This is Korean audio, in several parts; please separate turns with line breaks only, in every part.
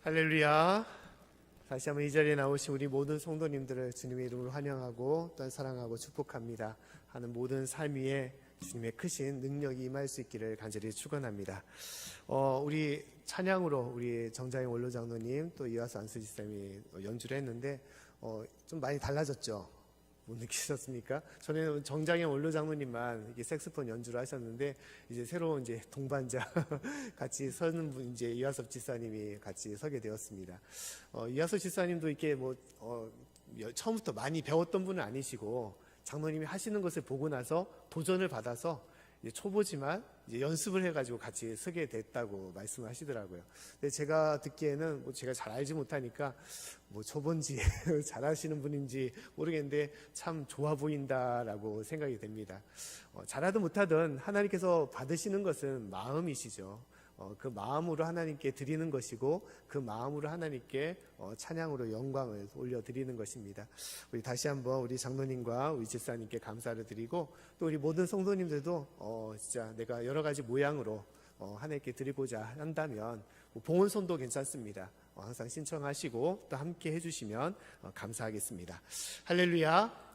할렐루야. 다시 한번 이 자리에 나오신 우리 모든 성도님들을 주님의 이름으로 환영하고 또한 사랑하고 축복합니다. 하는 모든 삶 위에 주님의 크신 능력이 임할 수 있기를 간절히 축원합니다. 우리 찬양으로 우리 정자영 원로장로님 또 이화수 안수지사님이 연주를 했는데 좀 많이 달라졌죠? 못 느끼셨습니까? 전에는 정장영 원로장로님만 이렇게 색소폰 연주를 하셨는데 이제 새로운 이제 동반자 같이 서는 분 이제 이화섭 지사님이 같이 서게 되었습니다. 이화섭 지사님도 이렇게 처음부터 많이 배웠던 분은 아니시고 장로님이 하시는 것을 보고 나서 도전을 받아서 이제 초보지만 이제 연습을 해가지고 같이 서게 됐다고 말씀하시더라고요. 근데 제가 듣기에는 제가 잘 알지 못하니까 초보인지 잘하시는 분인지 모르겠는데 참 좋아 보인다라고 생각이 됩니다. 잘하든 못하든 하나님께서 받으시는 것은 마음이시죠. 그 마음으로 하나님께 드리는 것이고 그 마음으로 하나님께 찬양으로 영광을 올려드리는 것입니다. 우리 다시 한번 우리 장로님과 우리 집사님께 감사를 드리고 또 우리 모든 성도님들도 진짜 내가 여러 가지 모양으로 하나님께 드리고자 한다면 봉헌손도 괜찮습니다. 항상 신청하시고 또 함께 해주시면 감사하겠습니다. 할렐루야.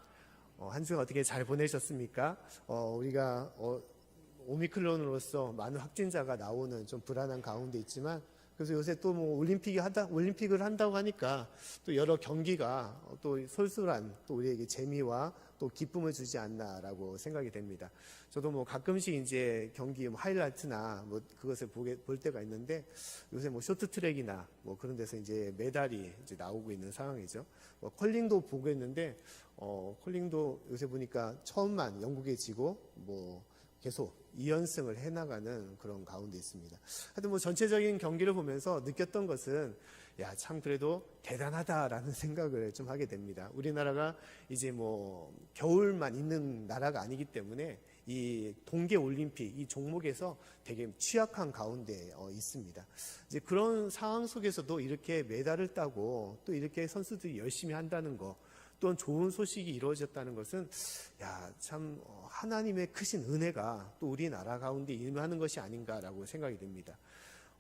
한 주간 어떻게 잘 보내셨습니까? 우리가 오미크론으로서 많은 확진자가 나오는 좀 불안한 가운데 있지만 그래서 요새 또 올림픽을 한다고 하니까 또 여러 경기가 또 솔솔한 또 우리에게 재미와 또 기쁨을 주지 않나라고 생각이 됩니다. 저도 가끔씩 이제 경기 하이라이트나 그것을 볼 때가 있는데 요새 쇼트트랙이나 그런 데서 이제 메달이 이제 나오고 있는 상황이죠. 컬링도 보고 있는데 컬링도 요새 보니까 처음만 영국에 지고 계속 2연승을 해나가는 그런 가운데 있습니다. 하여튼 전체적인 경기를 보면서 느꼈던 것은 참 그래도 대단하다라는 생각을 좀 하게 됩니다. 우리나라가 이제 겨울만 있는 나라가 아니기 때문에 이 동계올림픽 이 종목에서 되게 취약한 가운데 있습니다. 이제 그런 상황 속에서도 이렇게 메달을 따고 또 이렇게 선수들이 열심히 한다는 거 또한 좋은 소식이 이루어졌다는 것은 참 하나님의 크신 은혜가 또 우리나라 가운데 임하는 것이 아닌가라고 생각이 됩니다.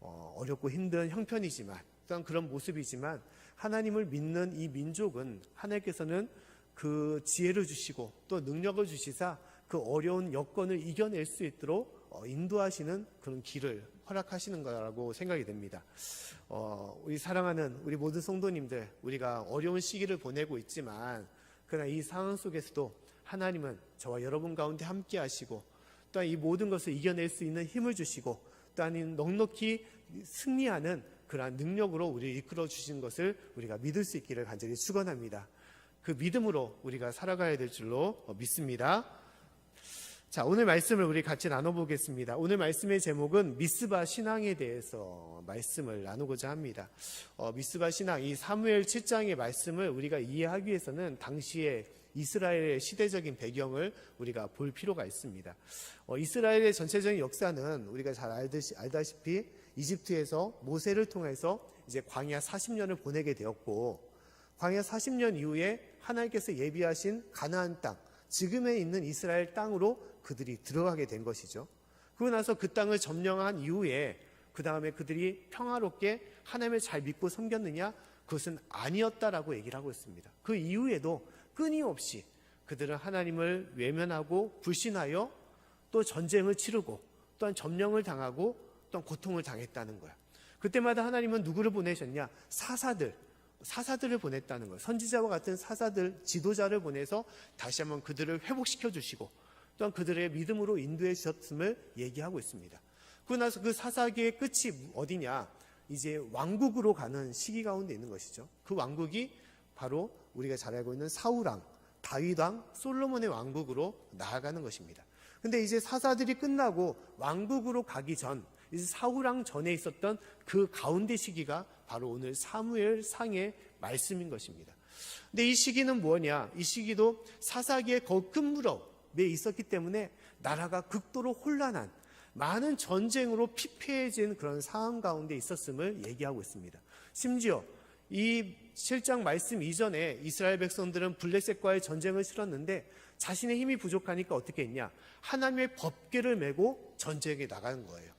어렵고 힘든 형편이지만 또한 그런 모습이지만 하나님을 믿는 이 민족은 하나님께서는 그 지혜를 주시고 또 능력을 주시사 그 어려운 여건을 이겨낼 수 있도록 인도하시는 그런 길을 허락하시는 거라고 생각이 됩니다. 우리 사랑하는 우리 모든 성도님들, 우리가 어려운 시기를 보내고 있지만 그러나 이 상황 속에서도 하나님은 저와 여러분 가운데 함께 하시고 또한 이 모든 것을 이겨낼 수 있는 힘을 주시고 또한 이 넉넉히 승리하는 그러한 능력으로 우리를 이끌어 주신 것을 우리가 믿을 수 있기를 간절히 축원합니다. 그 믿음으로 우리가 살아가야 될 줄로 믿습니다. 자, 오늘 말씀을 우리 같이 나눠보겠습니다. 오늘 말씀의 제목은 미스바 신앙에 대해서 말씀을 나누고자 합니다. 미스바 신앙, 이 사무엘 7장의 말씀을 우리가 이해하기 위해서는 당시에 이스라엘의 시대적인 배경을 우리가 볼 필요가 있습니다. 이스라엘의 전체적인 역사는 우리가 잘 알다시피 이집트에서 모세를 통해서 이제 광야 40년을 보내게 되었고 광야 40년 이후에 하나님께서 예비하신 가나안 땅, 지금에 있는 이스라엘 땅으로 그들이 들어가게 된 것이죠. 그러고 나서 그 땅을 점령한 이후에 그 다음에 그들이 평화롭게 하나님을 잘 믿고 섬겼느냐? 그것은 아니었다라고 얘기를 하고 있습니다. 그 이후에도 끊임없이 그들은 하나님을 외면하고 불신하여 또 전쟁을 치르고 또한 점령을 당하고 또한 고통을 당했다는 거야. 그때마다 하나님은 누구를 보내셨냐? 사사들을 보냈다는 거예요. 선지자와 같은 사사들, 지도자를 보내서 다시 한번 그들을 회복시켜 주시고 또한 그들의 믿음으로 인도해 주셨음을 얘기하고 있습니다. 그러고 나서 그 사사기의 끝이 어디냐? 이제 왕국으로 가는 시기 가운데 있는 것이죠. 그 왕국이 바로 우리가 잘 알고 있는 사울왕, 다윗왕, 솔로몬의 왕국으로 나아가는 것입니다. 근데 이제 사사들이 끝나고 왕국으로 가기 전, 이제 사울왕 전에 있었던 그 가운데 시기가 바로 오늘 사무엘 상의 말씀인 것입니다. 근데 이 시기는 뭐냐? 이 시기도 사사기의 끝 무렵에 있었기 때문에 나라가 극도로 혼란한 많은 전쟁으로 피폐해진 그런 상황 가운데 있었음을 얘기하고 있습니다. 심지어 이 7장 말씀 이전에 이스라엘 백성들은 블레셋과의 전쟁을 치렀는데 자신의 힘이 부족하니까 어떻게 했냐? 하나님의 법궤를 메고 전쟁에 나가는 거예요.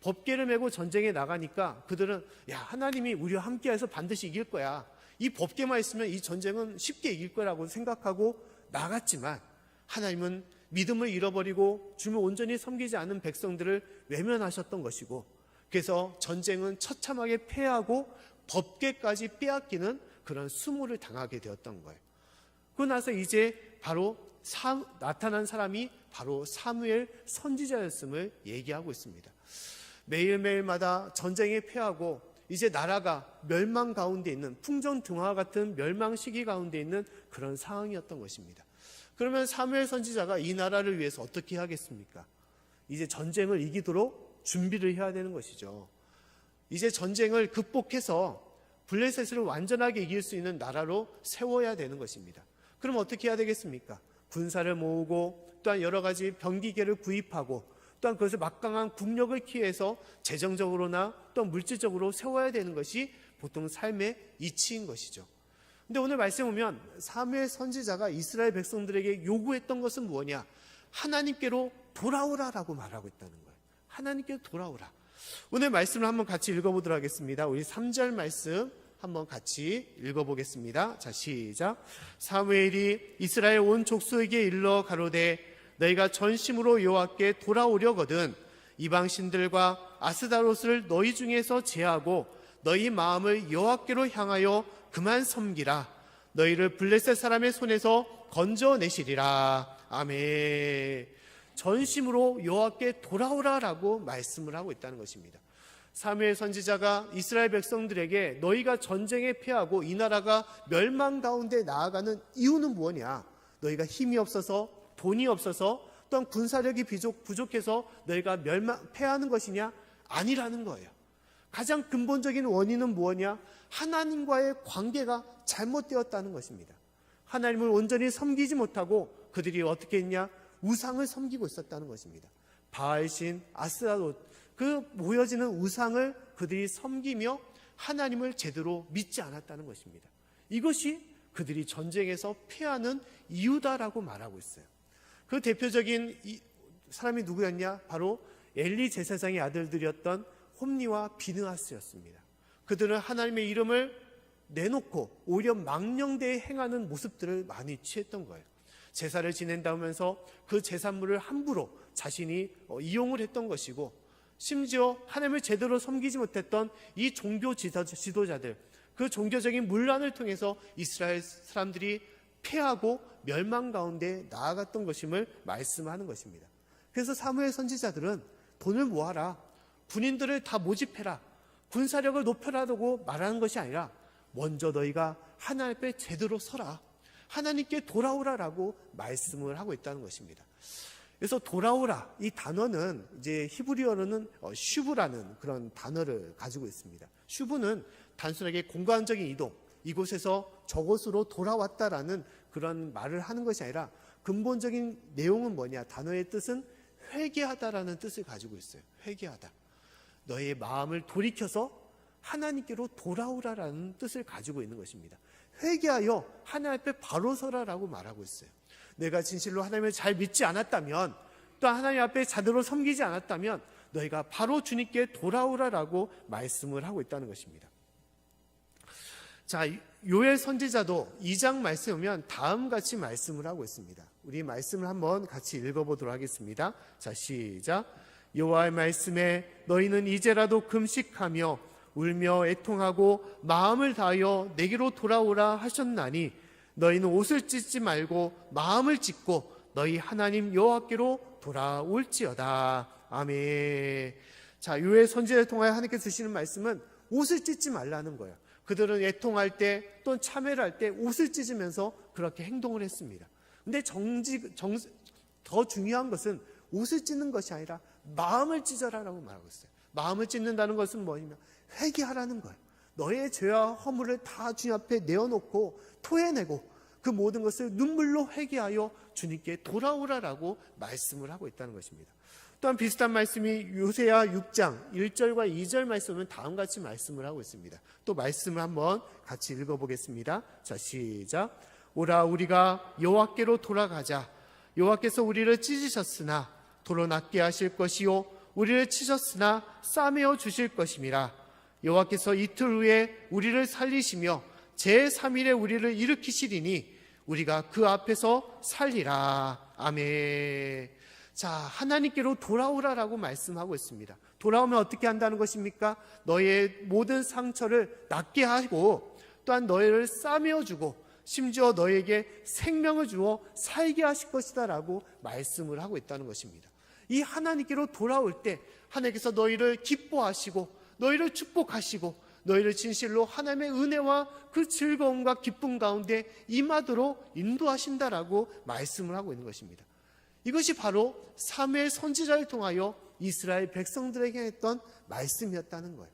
법궤를 메고 전쟁에 나가니까 그들은 야, 하나님이 우리와 함께해서 반드시 이길 거야. 이 법궤만 있으면 이 전쟁은 쉽게 이길 거라고 생각하고 나갔지만 하나님은 믿음을 잃어버리고 주님을 온전히 섬기지 않은 백성들을 외면하셨던 것이고, 그래서 전쟁은 처참하게 패하고 법궤까지 빼앗기는 그런 수모를 당하게 되었던 거예요. 그러고 나서 이제 바로 나타난 사람이 바로 사무엘 선지자였음을 얘기하고 있습니다. 매일매일마다 전쟁에 패하고 이제 나라가 멸망 가운데 있는, 풍전등화 같은 멸망 시기 가운데 있는 그런 상황이었던 것입니다. 그러면 사무엘 선지자가 이 나라를 위해서 어떻게 하겠습니까? 이제 전쟁을 이기도록 준비를 해야 되는 것이죠. 이제 전쟁을 극복해서 블레셋을 완전하게 이길 수 있는 나라로 세워야 되는 것입니다. 그럼 어떻게 해야 되겠습니까? 군사를 모으고 또한 여러 가지 병기계를 구입하고 또한 그것을 막강한 국력을 기해서 재정적으로나 또 물질적으로 세워야 되는 것이 보통 삶의 이치인 것이죠. 근데 오늘 말씀에 보면 사무엘 선지자가 이스라엘 백성들에게 요구했던 것은 무엇이냐? 하나님께로 돌아오라라고 말하고 있다는 거예요. 하나님께로 돌아오라. 오늘 말씀을 한번 같이 읽어보도록 하겠습니다. 우리 3절 말씀 한번 같이 읽어보겠습니다. 자, 시작. 사무엘이 이스라엘 온 족속에게 일러 가로되 너희가 전심으로 여호와께 돌아오려거든 이방신들과 아스다롯을 너희 중에서 제하고 너희 마음을 여호와께로 향하여 그만 섬기라. 너희를 블레셋 사람의 손에서 건져내시리라. 아멘. 전심으로 여호와께 돌아오라라고 말씀을 하고 있다는 것입니다. 사무엘 선지자가 이스라엘 백성들에게 너희가 전쟁에 패하고 이 나라가 멸망 가운데 나아가는 이유는 무엇이냐? 너희가 힘이 없어서, 돈이 없어서, 또한 군사력이 부족해서 너희가 패하는 것이냐? 아니라는 거예요. 가장 근본적인 원인은 무엇이냐? 하나님과의 관계가 잘못되었다는 것입니다. 하나님을 온전히 섬기지 못하고 그들이 어떻게 했냐? 우상을 섬기고 있었다는 것입니다. 바알신, 아스타롯, 그 모여지는 우상을 그들이 섬기며 하나님을 제대로 믿지 않았다는 것입니다. 이것이 그들이 전쟁에서 패하는 이유다라고 말하고 있어요. 그 대표적인 사람이 누구였냐? 바로 엘리 제사장의 아들들이었던 홈니와 비느하스였습니다. 그들은 하나님의 이름을 내놓고 오히려 망령되이 행하는 모습들을 많이 취했던 거예요. 제사를 지낸다면서 그 제산물을 함부로 자신이 이용을 했던 것이고, 심지어 하나님을 제대로 섬기지 못했던 이 종교 지도자들, 그 종교적인 문란을 통해서 이스라엘 사람들이 패하고 멸망 가운데 나아갔던 것임을 말씀하는 것입니다. 그래서 사무엘 선지자들은 돈을 모아라, 군인들을 다 모집해라, 군사력을 높여라고 말하는 것이 아니라 먼저 너희가 하나님 앞에 제대로 서라, 하나님께 돌아오라라고 말씀을 하고 있다는 것입니다. 그래서 돌아오라, 이 단어는 이제 히브리어로는 슈브라는 그런 단어를 가지고 있습니다. 슈브는 단순하게 공간적인 이동, 이곳에서 저곳으로 돌아왔다라는 그런 말을 하는 것이 아니라 근본적인 내용은 뭐냐? 단어의 뜻은 회개하다라는 뜻을 가지고 있어요. 회개하다. 너의 마음을 돌이켜서 하나님께로 돌아오라라는 뜻을 가지고 있는 것입니다. 회개하여 하나님 앞에 바로 서라라고 말하고 있어요. 내가 진실로 하나님을 잘 믿지 않았다면, 또 하나님 앞에 제대로 섬기지 않았다면 너희가 바로 주님께 돌아오라라고 말씀을 하고 있다는 것입니다. 자, 요엘 선지자도 2장 말씀에 보면 다음같이 말씀을 하고 있습니다. 우리 말씀을 한번 같이 읽어보도록 하겠습니다. 자, 시작. 여호와의 말씀에 너희는 이제라도 금식하며 울며 애통하고 마음을 다하여 내게로 돌아오라 하셨나니 너희는 옷을 찢지 말고 마음을 찢고 너희 하나님 여호와께로 돌아올지어다. 아멘. 자, 요엘 선지자를 통하여 하나님께서 주시는 말씀은 옷을 찢지 말라는 거예요. 그들은 애통할 때 또는 참회를 할 때 옷을 찢으면서 그렇게 행동을 했습니다. 근데 더 중요한 것은 옷을 찢는 것이 아니라 마음을 찢어라라고 말하고 있어요. 마음을 찢는다는 것은 뭐냐면 회개하라는 거예요. 너의 죄와 허물을 다 주님 앞에 내어놓고 토해내고 그 모든 것을 눈물로 회개하여 주님께 돌아오라라고 말씀을 하고 있다는 것입니다. 또한 비슷한 말씀이 요세야 6장 1절과 2절 말씀은 다음같이 말씀을 하고 있습니다. 또 말씀을 한번 같이 읽어보겠습니다. 자, 시작. 오라 우리가 여호와께로 돌아가자. 여호와께서 우리를 찢으셨으나 도로 낫게 하실 것이요 우리를 치셨으나 싸매어 주실 것임이라. 여호와께서 이틀 후에 우리를 살리시며 제3일에 우리를 일으키시리니 우리가 그 앞에서 살리라. 아멘. 자, 하나님께로 돌아오라라고 말씀하고 있습니다. 돌아오면 어떻게 한다는 것입니까? 너의 모든 상처를 낫게 하고 또한 너희를 싸매어 주고 심지어 너에게 생명을 주어 살게 하실 것이다 라고 말씀을 하고 있다는 것입니다. 이 하나님께로 돌아올 때 하나님께서 너희를 기뻐하시고 너희를 축복하시고 너희를 진실로 하나님의 은혜와 그 즐거움과 기쁨 가운데 임하도록 인도하신다라고 말씀을 하고 있는 것입니다. 이것이 바로 사무엘 선지자를 통하여 이스라엘 백성들에게 했던 말씀이었다는 거예요.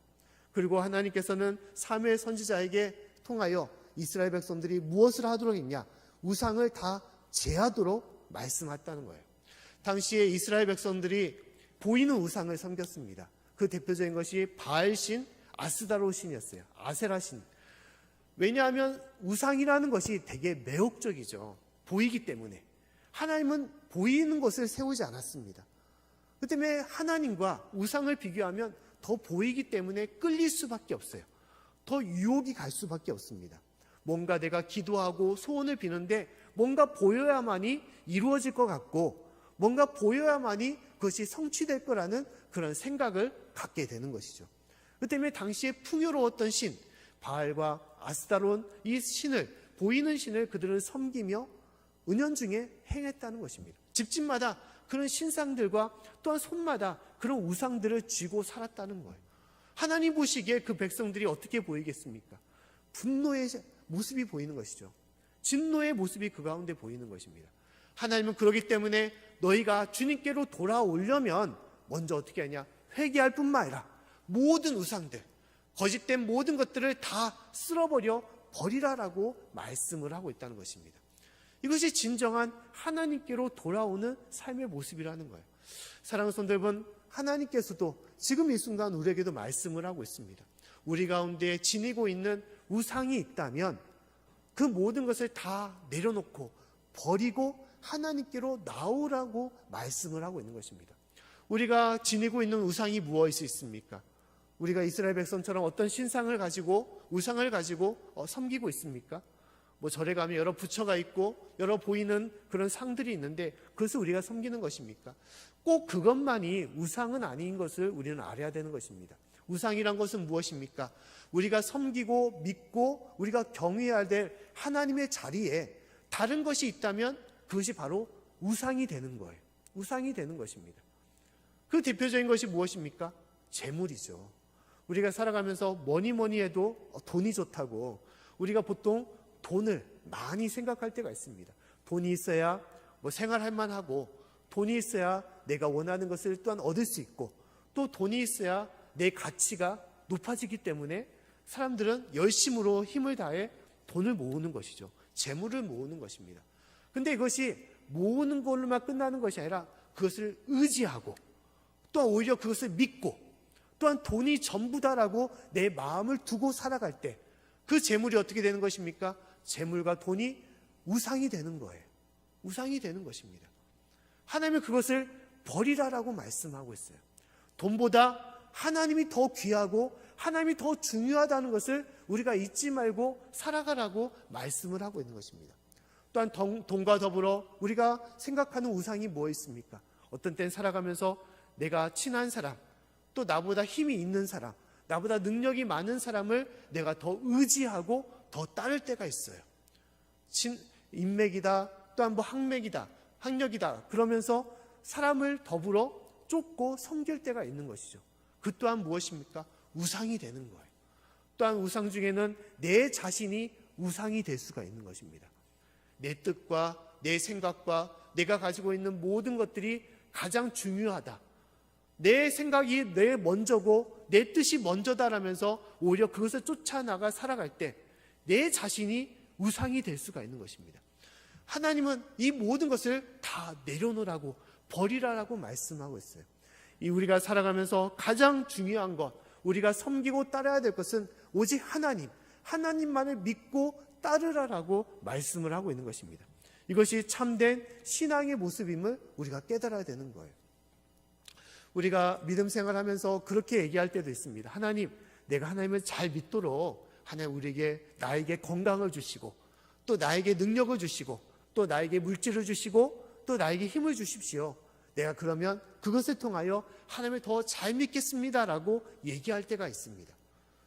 그리고 하나님께서는 사무엘 선지자에게 통하여 이스라엘 백성들이 무엇을 하도록 했냐? 우상을 다 제하도록 말씀했다는 거예요. 당시에 이스라엘 백성들이 보이는 우상을 섬겼습니다. 그 대표적인 것이 바알신, 아스다롯신이었어요. 아세라신. 왜냐하면 우상이라는 것이 되게 매혹적이죠. 보이기 때문에. 하나님은 보이는 것을 세우지 않았습니다. 그 때문에 하나님과 우상을 비교하면 더 보이기 때문에 끌릴 수밖에 없어요. 더 유혹이 갈 수밖에 없습니다. 뭔가 내가 기도하고 소원을 비는데 뭔가 보여야만이 이루어질 것 같고 뭔가 보여야만이 그것이 성취될 거라는 그런 생각을 갖게 되는 것이죠. 그 때문에 당시에 풍요로웠던 신 바알과 아스타론 이 신을 보이는 신을 그들은 섬기며 은연중에 행했다는 것입니다. 집집마다 그런 신상들과 또한 손마다 그런 우상들을 쥐고 살았다는 거예요. 하나님 보시기에 그 백성들이 어떻게 보이겠습니까? 분노의 모습이 보이는 것이죠. 진노의 모습이 그 가운데 보이는 것입니다. 하나님은 그러기 때문에 너희가 주님께로 돌아오려면 먼저 어떻게 하냐? 회개할 뿐만 아니라 모든 우상들, 거짓된 모든 것들을 다 쓸어버려 버리라라고 말씀을 하고 있다는 것입니다. 이것이 진정한 하나님께로 돌아오는 삶의 모습이라는 거예요. 사랑하는 성도 여러분, 하나님께서도 지금 이 순간 우리에게도 말씀을 하고 있습니다. 우리 가운데 지니고 있는 우상이 있다면 그 모든 것을 다 내려놓고 버리고 하나님께로 나오라고 말씀을 하고 있는 것입니다. 우리가 지니고 있는 우상이 무엇이 있습니까? 우리가 이스라엘 백성처럼 어떤 신상을 가지고 우상을 가지고 섬기고 있습니까? 뭐 절에 가면 여러 부처가 있고 여러 보이는 그런 상들이 있는데 그것을 우리가 섬기는 것입니까? 꼭 그것만이 우상은 아닌 것을 우리는 알아야 되는 것입니다. 우상이란 것은 무엇입니까? 우리가 섬기고 믿고 우리가 경외해야 될 하나님의 자리에 다른 것이 있다면 그것이 바로 우상이 되는 거예요. 우상이 되는 것입니다. 그 대표적인 것이 무엇입니까? 재물이죠. 우리가 살아가면서 뭐니 해도 돈이 좋다고 우리가 보통 돈을 많이 생각할 때가 있습니다. 돈이 있어야 뭐 생활할 만하고 돈이 있어야 내가 원하는 것을 또한 얻을 수 있고 또 돈이 있어야 내 가치가 높아지기 때문에 사람들은 열심으로 힘을 다해 돈을 모으는 것이죠. 재물을 모으는 것입니다. 근데 이것이 모으는 걸로만 끝나는 것이 아니라 그것을 의지하고 또한 오히려 그것을 믿고 또한 돈이 전부다라고 내 마음을 두고 살아갈 때 그 재물이 어떻게 되는 것입니까? 재물과 돈이 우상이 되는 거예요. 우상이 되는 것입니다. 하나님은 그것을 버리라라고 말씀하고 있어요. 돈보다 하나님이 더 귀하고 하나님이 더 중요하다는 것을 우리가 잊지 말고 살아가라고 말씀을 하고 있는 것입니다. 또한 돈과 더불어 우리가 생각하는 우상이 뭐 있습니까? 어떤 때는 살아가면서 내가 친한 사람, 또 나보다 힘이 있는 사람, 나보다 능력이 많은 사람을 내가 더 의지하고 더 따를 때가 있어요. 인맥이다, 또한 뭐 학맥이다, 학력이다 그러면서 사람을 더불어 쫓고 섬길 때가 있는 것이죠. 그 또한 무엇입니까? 우상이 되는 거예요. 또한 우상 중에는 내 자신이 우상이 될 수가 있는 것입니다. 내 뜻과 내 생각과 내가 가지고 있는 모든 것들이 가장 중요하다. 내 생각이 내 먼저고 내 뜻이 먼저다라면서 오히려 그것을 쫓아나가 살아갈 때 내 자신이 우상이 될 수가 있는 것입니다. 하나님은 이 모든 것을 다 내려놓으라고 버리라라고 말씀하고 있어요. 이 우리가 살아가면서 가장 중요한 것, 우리가 섬기고 따라야 될 것은 오직 하나님만을 믿고 따르라라고 말씀을 하고 있는 것입니다. 이것이 참된 신앙의 모습임을 우리가 깨달아야 되는 거예요. 우리가 믿음 생활하면서 그렇게 얘기할 때도 있습니다. 하나님, 내가 하나님을 잘 믿도록 하나님 나에게 건강을 주시고 또 나에게 능력을 주시고 또 나에게 물질을 주시고 또 나에게 힘을 주십시오. 내가 그러면 그것을 통하여 하나님을 더 잘 믿겠습니다라고 얘기할 때가 있습니다.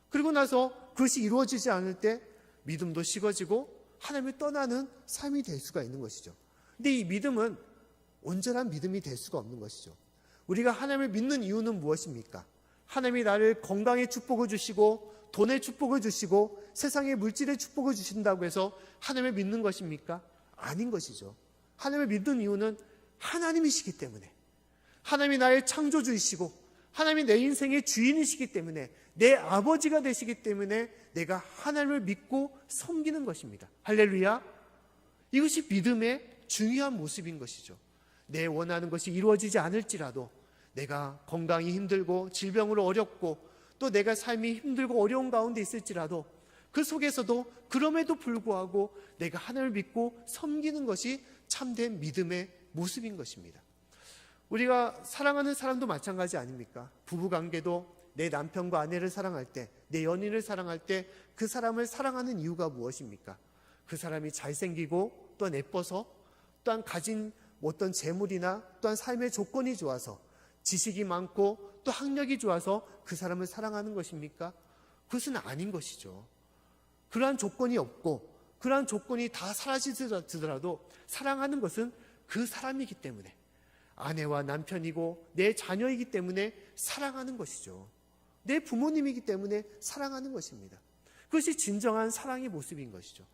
그리고 나서 그것이 이루어지지 않을 때 믿음도 식어지고 하나님을 떠나는 삶이 될 수가 있는 것이죠. 근데 이 믿음은 온전한 믿음이 될 수가 없는 것이죠. 우리가 하나님을 믿는 이유는 무엇입니까? 하나님이 나를 건강의 축복을 주시고 돈의 축복을 주시고 세상의 물질의 축복을 주신다고 해서 하나님을 믿는 것입니까? 아닌 것이죠. 하나님을 믿는 이유는 하나님이시기 때문에, 하나님이 나의 창조주이시고 하나님이 내 인생의 주인이시기 때문에, 내 아버지가 되시기 때문에 내가 하나님을 믿고 섬기는 것입니다. 할렐루야. 이것이 믿음의 중요한 모습인 것이죠. 내 원하는 것이 이루어지지 않을지라도, 내가 건강이 힘들고 질병으로 어렵고 또 내가 삶이 힘들고 어려운 가운데 있을지라도 그 속에서도 그럼에도 불구하고 내가 하나님을 믿고 섬기는 것이 참된 믿음의 모습인 것입니다. 우리가 사랑하는 사람도 마찬가지 아닙니까? 부부관계도 내 남편과 아내를 사랑할 때, 내 연인을 사랑할 때 그 사람을 사랑하는 이유가 무엇입니까? 그 사람이 잘생기고 또한 예뻐서, 또한 가진 어떤 재물이나 또한 삶의 조건이 좋아서, 지식이 많고 또 학력이 좋아서 그 사람을 사랑하는 것입니까? 그것은 아닌 것이죠. 그러한 조건이 없고 그러한 조건이 다 사라지더라도 사랑하는 것은 그 사람이기 때문에, 아내와 남편이고 내 자녀이기 때문에 사랑하는 것이죠. 내 부모님이기 때문에 사랑하는 것입니다. 그것이 진정한 사랑의 모습인 것이죠.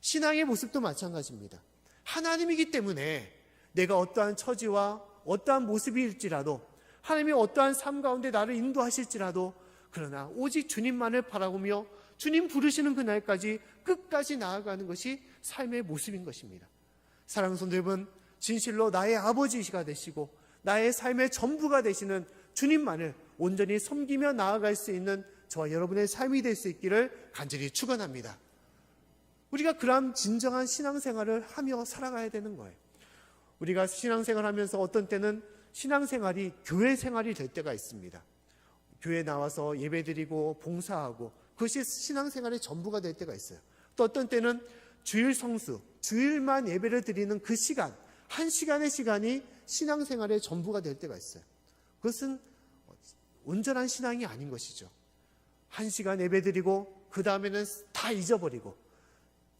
신앙의 모습도 마찬가지입니다. 하나님이기 때문에 내가 어떠한 처지와 어떠한 모습일지라도, 하나님이 어떠한 삶 가운데 나를 인도하실지라도, 그러나 오직 주님만을 바라보며 주님 부르시는 그날까지 끝까지 나아가는 것이 삶의 모습인 것입니다. 사랑하는 성도 여러분, 진실로 나의 아버지가 되시고 나의 삶의 전부가 되시는 주님만을 온전히 섬기며 나아갈 수 있는 저와 여러분의 삶이 될 수 있기를 간절히 축원합니다. 우리가 그런 진정한 신앙생활을 하며 살아가야 되는 거예요. 우리가 신앙생활하면서 어떤 때는 신앙생활이 교회 생활이 될 때가 있습니다. 교회 나와서 예배드리고 봉사하고 그것이 신앙생활의 전부가 될 때가 있어요. 또 어떤 때는 주일 성수, 주일만 예배를 드리는 그 시간, 한 시간의 시간이 신앙생활의 전부가 될 때가 있어요. 그것은 온전한 신앙이 아닌 것이죠. 한 시간 예배드리고 그 다음에는 다 잊어버리고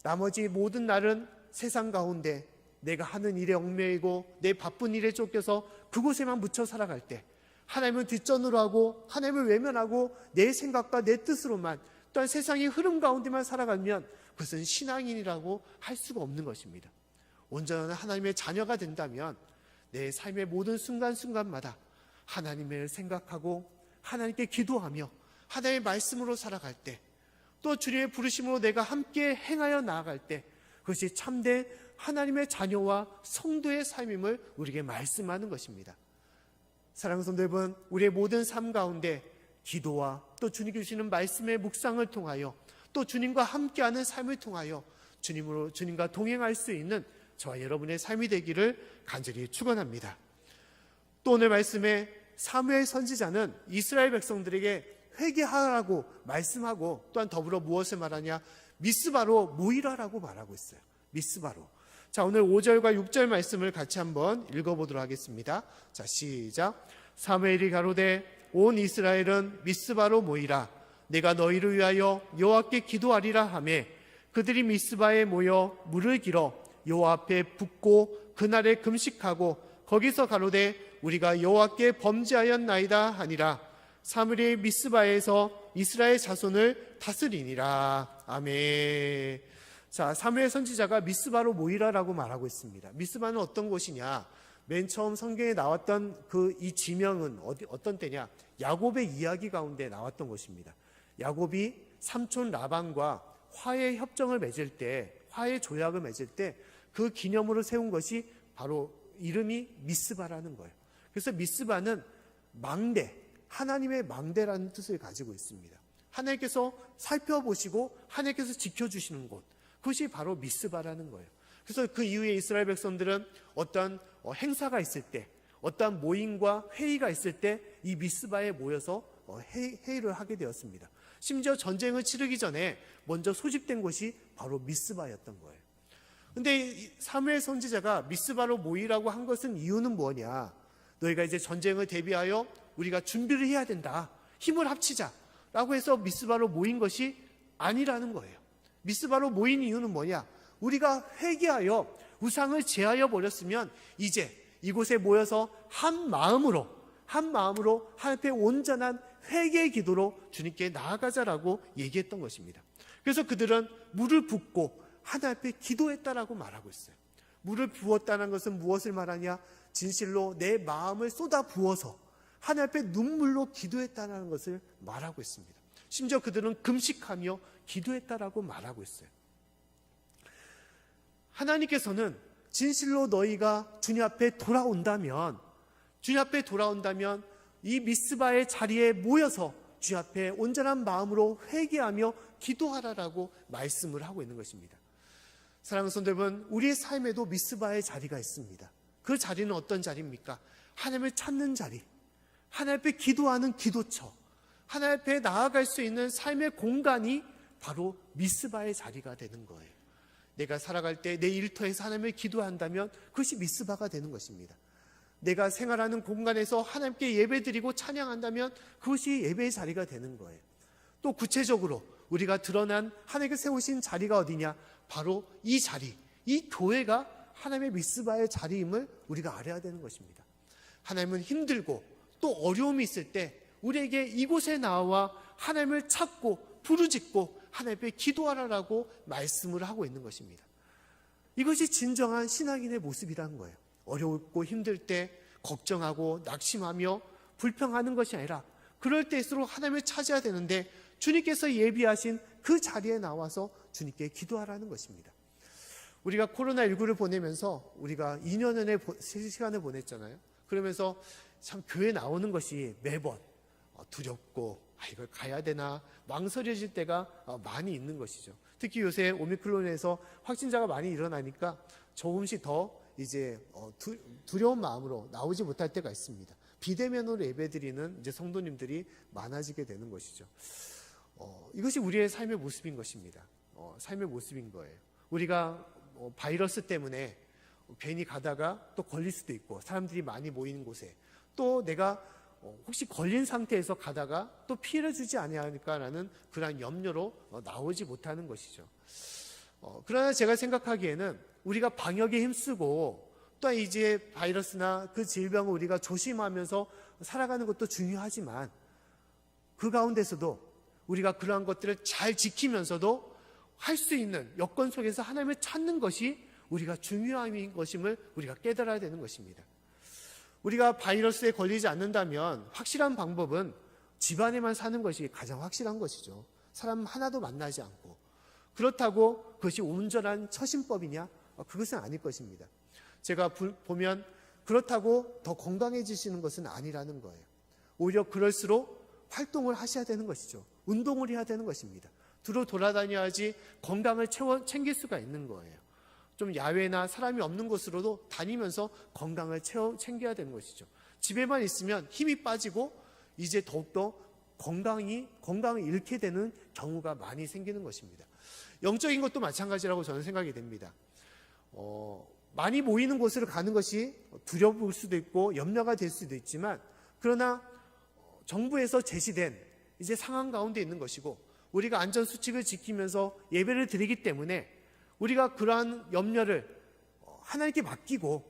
나머지 모든 날은 세상 가운데 내가 하는 일에 얽매이고 내 바쁜 일에 쫓겨서 그곳에만 묻혀 살아갈 때, 하나님을 뒷전으로 하고 하나님을 외면하고 내 생각과 내 뜻으로만, 또한 세상의 흐름 가운데만 살아가면 그것은 신앙인이라고 할 수가 없는 것입니다. 온전한 하나님의 자녀가 된다면 내 삶의 모든 순간순간마다 하나님을 생각하고 하나님께 기도하며 하나님의 말씀으로 살아갈 때, 또 주님의 부르심으로 내가 함께 행하여 나아갈 때, 그것이 참된 하나님의 자녀와 성도의 삶임을 우리에게 말씀하는 것입니다. 사랑하는 성도 여러분, 우리의 모든 삶 가운데 기도와 또 주님께 주시는 말씀의 묵상을 통하여, 또 주님과 함께하는 삶을 통하여 주님과 동행할 수 있는 저와 여러분의 삶이 되기를 간절히 축원합니다. 또 오늘 말씀에 사무엘 선지자는 이스라엘 백성들에게 회개하라고 말씀하고, 또한 더불어 무엇을 말하냐, 미스바로 모이라라고 말하고 있어요. 미스바로. 자, 오늘 5절과 6절 말씀을 같이 한번 읽어보도록 하겠습니다. 자, 시작. 사무엘이 가로되 온 이스라엘은 미스바로 모이라. 내가 너희를 위하여 여호와께 기도하리라 하매 그들이 미스바에 모여 물을 길어 여호와 앞에 붓고 그날에 금식하고 거기서 가로되 우리가 여호와께 범죄하였나이다 하니라. 사무엘이 미스바에서 이스라엘 자손을 다스리니라. 아멘. 자, 사무엘 선지자가 미스바로 모이라라고 말하고 있습니다. 미스바는 어떤 곳이냐? 맨 처음 성경에 나왔던 이 지명은 어떤 때냐? 야곱의 이야기 가운데 나왔던 곳입니다. 야곱이 삼촌 라반과 화해 협정을 맺을 때, 화해 조약을 맺을 때 그 기념으로 세운 것이 바로 이름이 미스바라는 거예요. 그래서 미스바는 망대, 하나님의 망대라는 뜻을 가지고 있습니다. 하나님께서 살펴보시고 하나님께서 지켜주시는 곳, 그것이 바로 미스바라는 거예요. 그래서 그 이후에 이스라엘 백성들은 어떤 행사가 있을 때, 어떠한 모임과 회의가 있을 때 이 미스바에 모여서 회의를 하게 되었습니다. 심지어 전쟁을 치르기 전에 먼저 소집된 곳이 바로 미스바였던 거예요. 근데 사무엘 선지자가 미스바로 모이라고 한 것은 이유는 뭐냐? 너희가 이제 전쟁을 대비하여 우리가 준비를 해야 된다. 힘을 합치자라고 해서 미스바로 모인 것이 아니라는 거예요. 미스바로 모인 이유는 뭐냐? 우리가 회개하여 우상을 제하여 버렸으면 이제 이곳에 모여서 한 마음으로 하나님 앞에 온전한 회개의 기도로 주님께 나아가자라고 얘기했던 것입니다. 그래서 그들은 물을 붓고 하나님 앞에 기도했다라고 말하고 있어요. 물을 부었다는 것은 무엇을 말하냐? 진실로 내 마음을 쏟아 부어서 하나님 앞에 눈물로 기도했다는 것을 말하고 있습니다. 심지어 그들은 금식하며 기도했다라고 말하고 있어요. 하나님께서는 진실로 너희가 주님 앞에 돌아온다면 이 미스바의 자리에 모여서 주님 앞에 온전한 마음으로 회개하며 기도하라라고 말씀을 하고 있는 것입니다. 사랑하는 성도 여러분, 우리의 삶에도 미스바의 자리가 있습니다. 그 자리는 어떤 자리입니까? 하나님을 찾는 자리, 하나님 앞에 기도하는 기도처, 하나님 앞에 나아갈 수 있는 삶의 공간이 바로 미스바의 자리가 되는 거예요. 내가 살아갈 때 내 일터에서 하나님을 기도한다면 그것이 미스바가 되는 것입니다. 내가 생활하는 공간에서 하나님께 예배드리고 찬양한다면 그것이 예배의 자리가 되는 거예요. 또 구체적으로 우리가 드러난 하나님께서 세우신 자리가 어디냐? 바로 이 자리, 이 교회가 하나님의 미스바의 자리임을 우리가 알아야 되는 것입니다. 하나님은 힘들고 또 어려움이 있을 때 우리에게 이곳에 나와 하나님을 찾고 부르짖고 하나님 앞에 기도하라라고 말씀을 하고 있는 것입니다. 이것이 진정한 신앙인의 모습이라는 거예요. 어렵고 힘들 때 걱정하고 낙심하며 불평하는 것이 아니라 그럴 때일수록 하나님을 찾아야 되는데 주님께서 예비하신 그 자리에 나와서 주님께 기도하라는 것입니다. 우리가 코로나19를 보내면서 우리가 2년의 시간을 보냈잖아요. 그러면서 참 교회 나오는 것이 매번 두렵고 이걸 가야 되나 망설여질 때가 많이 있는 것이죠. 특히 요새 오미크론에서 확진자가 많이 일어나니까 조금씩 더 이제 두려운 마음으로 나오지 못할 때가 있습니다. 비대면으로 예배드리는 이제 성도님들이 많아지게 되는 것이죠. 이것이 우리의 삶의 모습인 것입니다. 삶의 모습인 거예요. 우리가 바이러스 때문에 괜히 가다가 또 걸릴 수도 있고 사람들이 많이 모이는 곳에 또 내가 혹시 걸린 상태에서 가다가 또 피해를 주지 아니할까라는 그런 염려로 나오지 못하는 것이죠. 그러나 제가 생각하기에는 우리가 방역에 힘쓰고 또 이제 바이러스나 그 질병을 우리가 조심하면서 살아가는 것도 중요하지만 그 가운데서도 우리가 그러한 것들을 잘 지키면서도 할 수 있는 여건 속에서 하나님을 찾는 것이 우리가 중요한 것임을 우리가 깨달아야 되는 것입니다. 우리가 바이러스에 걸리지 않는다면 확실한 방법은 집안에만 사는 것이 가장 확실한 것이죠. 사람 하나도 만나지 않고. 그렇다고 그것이 온전한 처신법이냐? 그것은 아닐 것입니다. 제가 보면 그렇다고 더 건강해지시는 것은 아니라는 거예요. 오히려 그럴수록 활동을 하셔야 되는 것이죠. 운동을 해야 되는 것입니다. 두루 돌아다녀야지 건강을 챙길 수가 있는 거예요. 좀 야외나 사람이 없는 곳으로도 다니면서 건강을 챙겨야 되는 것이죠. 집에만 있으면 힘이 빠지고 이제 더욱더 건강을 잃게 되는 경우가 많이 생기는 것입니다. 영적인 것도 마찬가지라고 저는 생각이 됩니다. 많이 모이는 곳으로 가는 것이 두려울 수도 있고 염려가 될 수도 있지만 그러나 정부에서 제시된 이제 상황 가운데 있는 것이고 우리가 안전수칙을 지키면서 예배를 드리기 때문에 우리가 그러한 염려를 하나님께 맡기고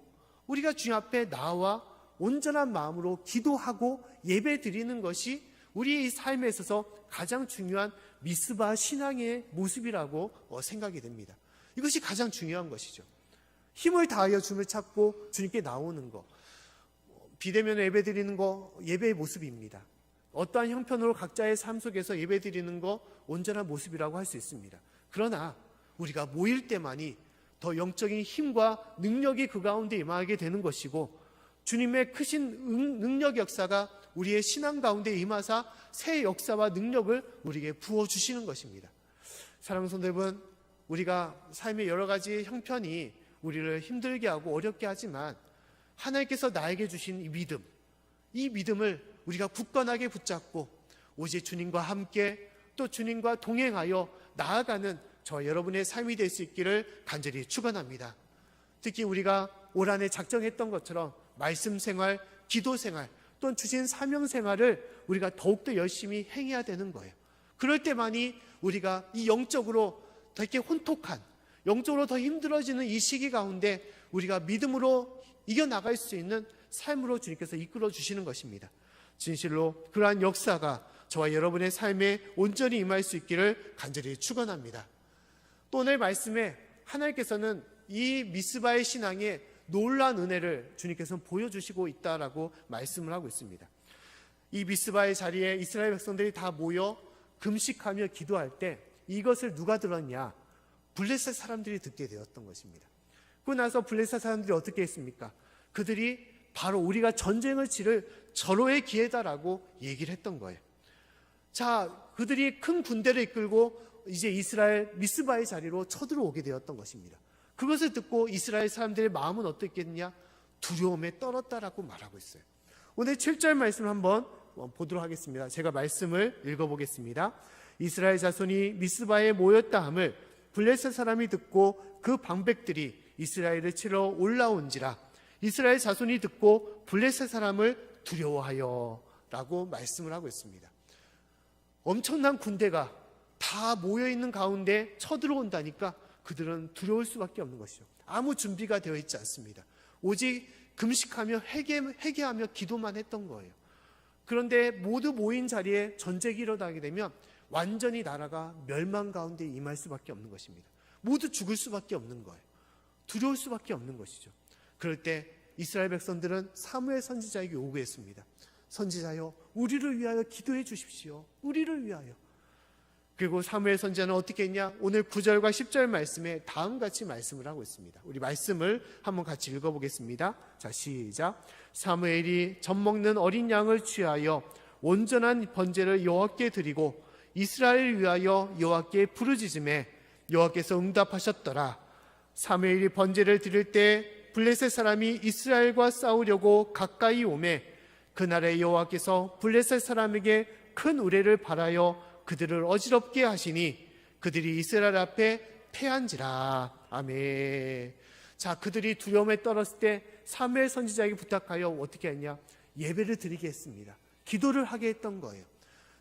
우리가 주님 앞에 나와 온전한 마음으로 기도하고 예배 드리는 것이 우리의 삶에 있어서 가장 중요한 미스바 신앙의 모습이라고 생각이 됩니다. 이것이 가장 중요한 것이죠. 힘을 다하여 주님을 찾고 주님께 나오는 것, 비대면 예배 드리는 것 예배의 모습입니다. 어떠한 형편으로 각자의 삶 속에서 예배 드리는 것 온전한 모습이라고 할 수 있습니다. 그러나 우리가 모일 때만이 더 영적인 힘과 능력이 그 가운데 임하게 되는 것이고 주님의 크신 능력 역사가 우리의 신앙 가운데 임하사 새 역사와 능력을 우리에게 부어주시는 것입니다. 사랑하는 성도 여러분, 우리가 삶의 여러 가지 형편이 우리를 힘들게 하고 어렵게 하지만 하나님께서 나에게 주신 이 믿음을 우리가 굳건하게 붙잡고 오직 주님과 함께 또 주님과 동행하여 나아가는 저와 여러분의 삶이 될 수 있기를 간절히 축원합니다. 특히 우리가 올 한 해 작정했던 것처럼 말씀 생활, 기도 생활 또는 주신 사명 생활을 우리가 더욱더 열심히 행해야 되는 거예요. 그럴 때만이 우리가 이 영적으로 더 이렇게 혼톡한, 영적으로 더 힘들어지는 이 시기 가운데 우리가 믿음으로 이겨나갈 수 있는 삶으로 주님께서 이끌어 주시는 것입니다. 진실로 그러한 역사가 저와 여러분의 삶에 온전히 임할 수 있기를 간절히 축원합니다. 또 오늘 말씀에 하나님께서는 이 미스바의 신앙에 놀라운 은혜를 주님께서는 보여주시고 있다라고 말씀을 하고 있습니다. 이 미스바의 자리에 이스라엘 백성들이 다 모여 금식하며 기도할 때 이것을 누가 들었냐? 블레셋 사람들이 듣게 되었던 것입니다. 그러고 나서 블레셋 사람들이 어떻게 했습니까? 그들이 바로 우리가 전쟁을 치를 절호의 기회다라고 얘기를 했던 거예요. 자, 그들이 큰 군대를 이끌고 이제 이스라엘 미스바의 자리로 쳐들어오게 되었던 것입니다. 그것을 듣고 이스라엘 사람들의 마음은 어떻겠느냐? 두려움에 떨었다라고 말하고 있어요. 오늘 7절 말씀을 한번 보도록 하겠습니다. 제가 말씀을 읽어보겠습니다. 이스라엘 자손이 미스바에 모였다 함을 블레셋 사람이 듣고 그 방백들이 이스라엘을 치러 올라온지라 이스라엘 자손이 듣고 블레셋 사람을 두려워하여 라고 말씀을 하고 있습니다. 엄청난 군대가 다 모여있는 가운데 쳐들어온다니까 그들은 두려울 수밖에 없는 것이죠. 아무 준비가 되어 있지 않습니다. 오직 금식하며 회개하며 기도만 했던 거예요. 그런데 모두 모인 자리에 전쟁이 일어나게 되면 완전히 나라가 멸망 가운데 임할 수밖에 없는 것입니다. 모두 죽을 수밖에 없는 거예요. 두려울 수밖에 없는 것이죠. 그럴 때 이스라엘 백성들은 사무엘 선지자에게 요구했습니다. 선지자여, 우리를 위하여 기도해 주십시오. 우리를 위하여. 그리고 사무엘 선지자는 어떻게 했냐? 오늘 9절과 10절 말씀에 다음같이 말씀을 하고 있습니다. 우리 말씀을 한번 같이 읽어보겠습니다. 자, 시작. 사무엘이 젖먹는 어린 양을 취하여 온전한 번제를 여호와께 드리고 이스라엘을 위하여 여호와께 부르짖음에 여호와께서 응답하셨더라. 사무엘이 번제를 드릴 때 블레셋 사람이 이스라엘과 싸우려고 가까이 오매 그날에 여호와께서 블레셋 사람에게 큰 우레를 발하여 그들을 어지럽게 하시니 그들이 이스라엘 앞에 패한지라. 아멘. 자, 그들이 두려움에 떨었을 때 사무엘 선지자에게 부탁하여 어떻게 했냐? 예배를 드리게 했습니다. 기도를 하게 했던 거예요.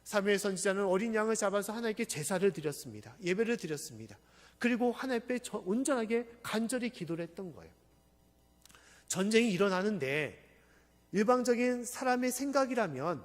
사무엘 선지자는 어린 양을 잡아서 하나님께 제사를 드렸습니다. 예배를 드렸습니다. 그리고 하나님 앞에 온전하게 간절히 기도를 했던 거예요. 전쟁이 일어나는데 일방적인 사람의 생각이라면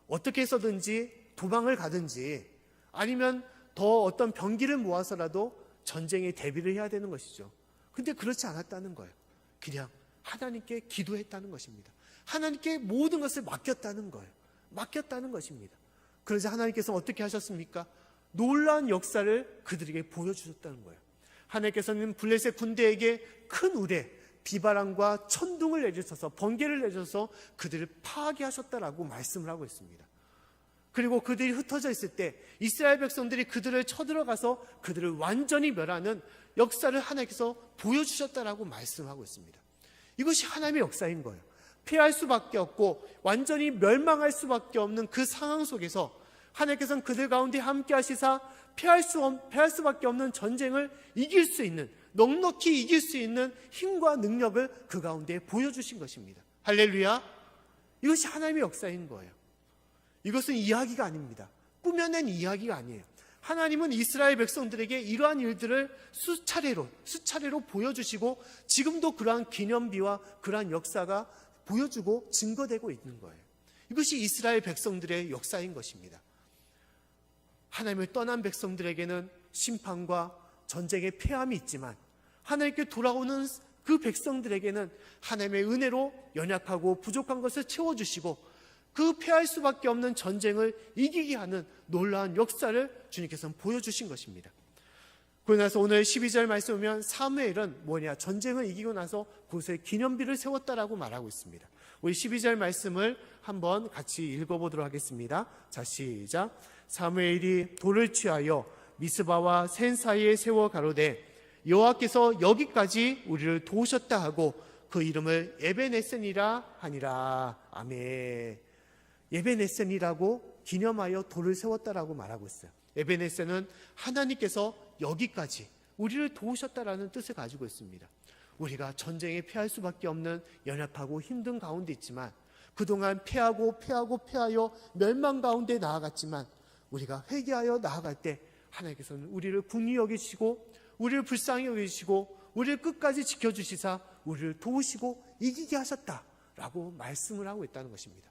어떻게 해서든지 도망을 가든지 아니면 더 어떤 병기를 모아서라도 전쟁에 대비를 해야 되는 것이죠. 근데 그렇지 않았다는 거예요. 그냥 하나님께 기도했다는 것입니다. 하나님께 모든 것을 맡겼다는 거예요. 맡겼다는 것입니다. 그러자 하나님께서 어떻게 하셨습니까? 놀라운 역사를 그들에게 보여주셨다는 거예요. 하나님께서는 블레셋 군대에게 큰 우레, 비바람과 천둥을 내리셔서 번개를 내셔서 그들을 파괴하셨다라고 말씀을 하고 있습니다. 그리고 그들이 흩어져 있을 때 이스라엘 백성들이 그들을 쳐들어가서 그들을 완전히 멸하는 역사를 하나님께서 보여주셨다라고 말씀하고 있습니다. 이것이 하나님의 역사인 거예요. 피할 수밖에 없고 완전히 멸망할 수밖에 없는 그 상황 속에서 하나님께서는 그들 가운데 함께 하시사 피할 수밖에 없는 전쟁을 이길 수 있는, 넉넉히 이길 수 있는 힘과 능력을 그 가운데 보여주신 것입니다. 할렐루야. 이것이 하나님의 역사인 거예요. 이것은 이야기가 아닙니다. 꾸며낸 이야기가 아니에요. 하나님은 이스라엘 백성들에게 이러한 일들을 수차례로 보여주시고 지금도 그러한 기념비와 그러한 역사가 보여주고 증거되고 있는 거예요. 이것이 이스라엘 백성들의 역사인 것입니다. 하나님을 떠난 백성들에게는 심판과 전쟁의 패함이 있지만 하나님께 돌아오는 그 백성들에게는 하나님의 은혜로 연약하고 부족한 것을 채워주시고 그 패할 수밖에 없는 전쟁을 이기게 하는 놀라운 역사를 주님께서는 보여주신 것입니다. 그러고 나서 오늘 12절 말씀 보면 사무엘은 뭐냐? 전쟁을 이기고 나서 그곳에 기념비를 세웠다라고 말하고 있습니다. 우리 12절 말씀을 한번 같이 읽어보도록 하겠습니다. 자, 시작. 사무엘이 돌을 취하여 미스바와 센 사이에 세워 가로되 여호와께서 여기까지 우리를 도우셨다 하고 그 이름을 에벤에센이라 하니라. 아멘. 에벤에센이라고 기념하여 돌을 세웠다라고 말하고 있어요. 에벤에센은 하나님께서 여기까지 우리를 도우셨다라는 뜻을 가지고 있습니다. 우리가 전쟁에 패할 수밖에 없는 연약하고 힘든 가운데 있지만, 그동안 패하여 멸망 가운데 나아갔지만, 우리가 회개하여 나아갈 때 하나님께서는 우리를 긍휼히 여기시고 우리를 불쌍히 여기시고 우리를 끝까지 지켜주시사 우리를 도우시고 이기게 하셨다라고 말씀을 하고 있다는 것입니다.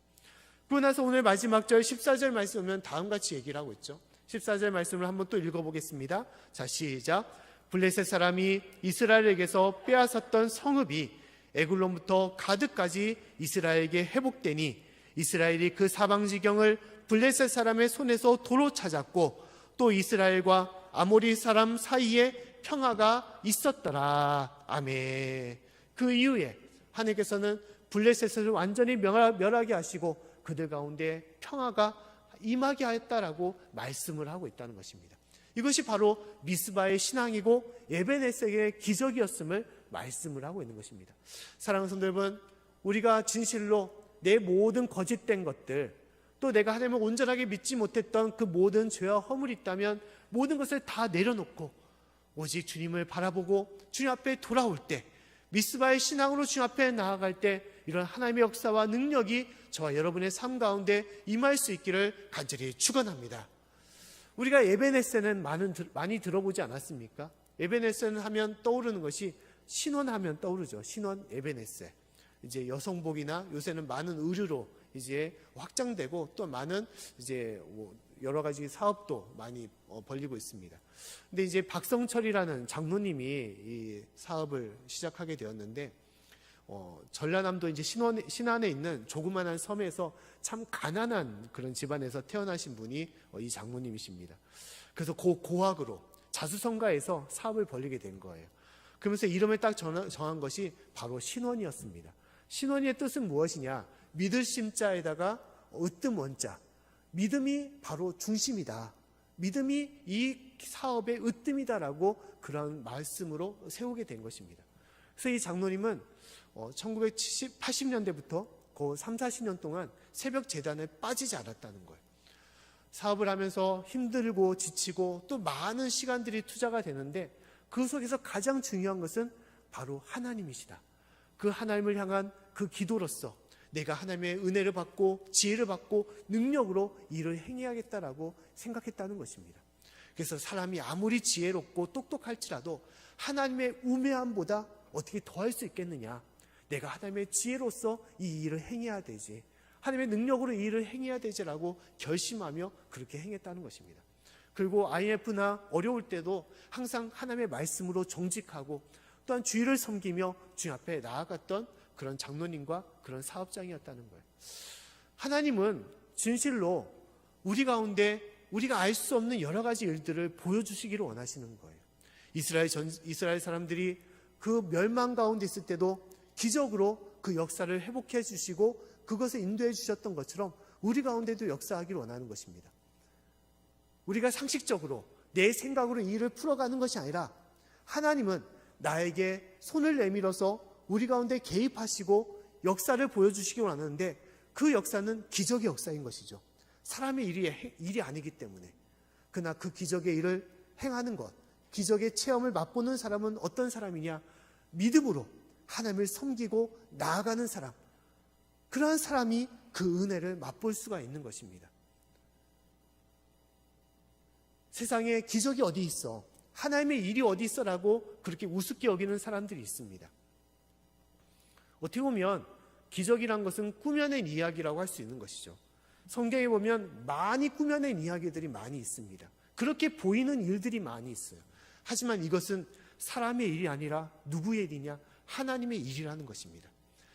그러고 나서 오늘 마지막 절 14절 말씀 보면 다음같이 얘기를 하고 있죠. 14절 말씀을 한번 또 읽어보겠습니다. 자, 시작. 블레셋 사람이 이스라엘에게서 빼앗았던 성읍이 에글론부터 가드까지 이스라엘에게 회복되니 이스라엘이 그 사방지경을 블레셋 사람의 손에서 도로 찾았고 또 이스라엘과 아모리 사람 사이에 평화가 있었더라. 아멘. 그 이후에 하나님께서는 블레셋을 완전히 멸하게 하시고 그들 가운데 평화가 임하게 하였다라고 말씀을 하고 있다는 것입니다. 이것이 바로 미스바의 신앙이고 에벤에셀의 기적이었음을 말씀을 하고 있는 것입니다. 사랑하는 성도 여러분, 우리가 진실로 내 모든 거짓된 것들, 또 내가 하나님을 온전하게 믿지 못했던 그 모든 죄와 허물이 있다면 모든 것을 다 내려놓고 오직 주님을 바라보고 주님 앞에 돌아올 때, 미스바의 신앙으로 주님 앞에 나아갈 때 이런 하나님의 역사와 능력이 저와 여러분의 삶 가운데 임할 수 있기를 간절히 축원합니다. 우리가 에벤에셀은 많이 들어보지 않았습니까? 에벤에셀 하면 떠오르는 것이 신원하면 떠오르죠. 신원 에벤에셀. 이제 여성복이나 요새는 많은 의류로 이제 확장되고 또 많은 이제 여러 가지 사업도 많이 벌리고 있습니다. 근데 이제 박성철이라는 장로님이 이 사업을 시작하게 되었는데, 전라남도 이제 신안에 있는 조그만한 섬에서 참 가난한 그런 집안에서 태어나신 분이 이 장로님이십니다. 그래서 고학으로 자수성가해서 사업을 벌리게 된 거예요. 그러면서 이름을 딱 정한 것이 바로 신원이었습니다. 신원이의 뜻은 무엇이냐? 믿을 심자에다가 으뜸 원자. 믿음이 바로 중심이다. 믿음이 이 사업의 으뜸이다라고 그런 말씀으로 세우게 된 것입니다. 그래서 이 장로님은 1980년대부터 그 3, 40년 동안 새벽 재단에 빠지지 않았다는 거예요. 사업을 하면서 힘들고 지치고 또 많은 시간들이 투자가 되는데 그 속에서 가장 중요한 것은 바로 하나님이시다. 그 하나님을 향한 그 기도로서 내가 하나님의 은혜를 받고 지혜를 받고 능력으로 일을 행해야겠다라고 생각했다는 것입니다. 그래서 사람이 아무리 지혜롭고 똑똑할지라도 하나님의 우매함보다 어떻게 더할 수 있겠느냐? 내가 하나님의 지혜로서 이 일을 행해야 되지, 하나님의 능력으로 이 일을 행해야 되지라고 결심하며 그렇게 행했다는 것입니다. 그리고 IMF나 어려울 때도 항상 하나님의 말씀으로 정직하고 또한 주의를 섬기며 주님 앞에 나아갔던 그런 장로님과 그런 사업장이었다는 거예요. 하나님은 진실로 우리 가운데 우리가 알 수 없는 여러 가지 일들을 보여주시기를 원하시는 거예요. 이스라엘 사람들이 그 멸망 가운데 있을 때도 기적으로 그 역사를 회복해 주시고 그것을 인도해 주셨던 것처럼 우리 가운데도 역사하기를 원하는 것입니다. 우리가 상식적으로 내 생각으로 이 일을 풀어가는 것이 아니라 하나님은 나에게 손을 내밀어서 우리 가운데 개입하시고 역사를 보여주시기 원하는데 그 역사는 기적의 역사인 것이죠. 사람의 일이 아니기 때문에. 그러나 그 기적의 일을 행하는 것, 기적의 체험을 맛보는 사람은 어떤 사람이냐? 믿음으로 하나님을 섬기고 나아가는 사람, 그러한 사람이 그 은혜를 맛볼 수가 있는 것입니다. 세상에 기적이 어디 있어? 하나님의 일이 어디 있어라고 그렇게 우습게 여기는 사람들이 있습니다. 어떻게 보면 기적이란 것은 꾸며낸 이야기라고 할 수 있는 것이죠. 성경에 보면 많이 꾸며낸 이야기들이 많이 있습니다. 그렇게 보이는 일들이 많이 있어요. 하지만 이것은 사람의 일이 아니라 누구의 일이냐? 하나님의 일이라는 것입니다.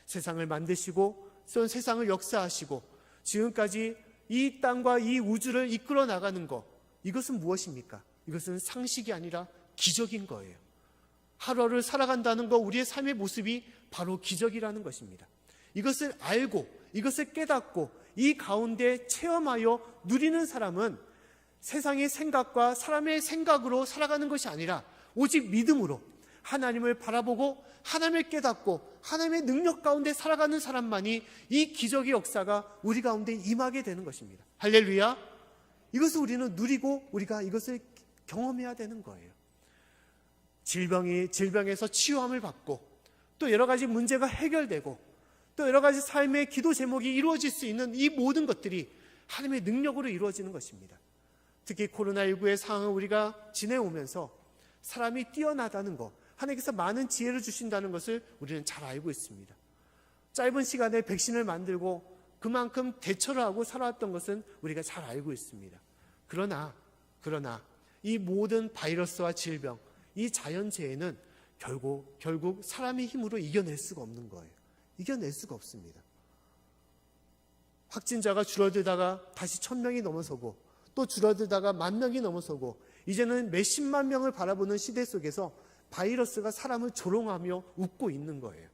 세상을 만드시고 또 세상을 역사하시고 지금까지 이 땅과 이 우주를 이끌어 나가는 것, 이것은 무엇입니까? 이것은 상식이 아니라 기적인 거예요. 하루하루를 살아간다는 것, 우리의 삶의 모습이 바로 기적이라는 것입니다. 이것을 알고 이것을 깨닫고 이 가운데 체험하여 누리는 사람은 세상의 생각과 사람의 생각으로 살아가는 것이 아니라 오직 믿음으로 하나님을 바라보고 하나님을 깨닫고 하나님의 능력 가운데 살아가는 사람만이 이 기적의 역사가 우리 가운데 임하게 되는 것입니다. 할렐루야. 이것을 우리는 누리고 우리가 이것을 경험해야 되는 거예요. 질병에서 치유함을 받고 또 여러 가지 문제가 해결되고 또 여러 가지 삶의 기도 제목이 이루어질 수 있는 이 모든 것들이 하나님의 능력으로 이루어지는 것입니다. 특히 코로나19의 상황을 우리가 지내오면서 사람이 뛰어나다는 것, 하나님께서 많은 지혜를 주신다는 것을 우리는 잘 알고 있습니다. 짧은 시간에 백신을 만들고 그만큼 대처를 하고 살아왔던 것은 우리가 잘 알고 있습니다. 그러나 이 모든 바이러스와 질병, 이 자연재해는 결국 사람의 힘으로 이겨낼 수가 없는 거예요. 이겨낼 수가 없습니다. 확진자가 줄어들다가 다시 1000명이 넘어서고 또 줄어들다가 10,000명이 넘어서고 이제는 몇십만 명을 바라보는 시대 속에서 바이러스가 사람을 조롱하며 웃고 있는 거예요.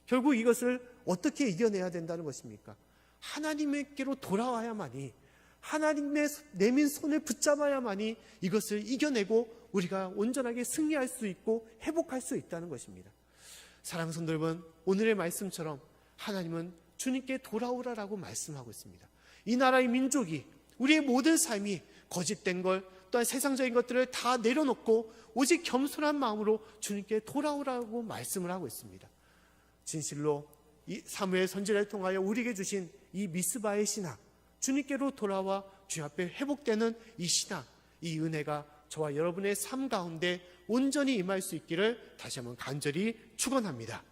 결국 이것을 어떻게 이겨내야 된다는 것입니까? 하나님께로 돌아와야만이, 하나님의 내민 손을 붙잡아야만이 이것을 이겨내고 우리가 온전하게 승리할 수 있고 회복할 수 있다는 것입니다. 사랑하는 성도 여러분, 오늘의 말씀처럼 하나님은 주님께 돌아오라라고 말씀하고 있습니다. 이 나라의 민족이, 우리의 모든 삶이 거짓된 걸, 또한 세상적인 것들을 다 내려놓고 오직 겸손한 마음으로 주님께 돌아오라고 말씀을 하고 있습니다. 진실로 이 사무엘 선지자를 통하여 우리에게 주신 이 미스바의 신앙, 주님께로 돌아와 주님 앞에 회복되는 이 신앙, 이 은혜가 저와 여러분의 삶 가운데 온전히 임할 수 있기를 다시 한번 간절히 축원합니다.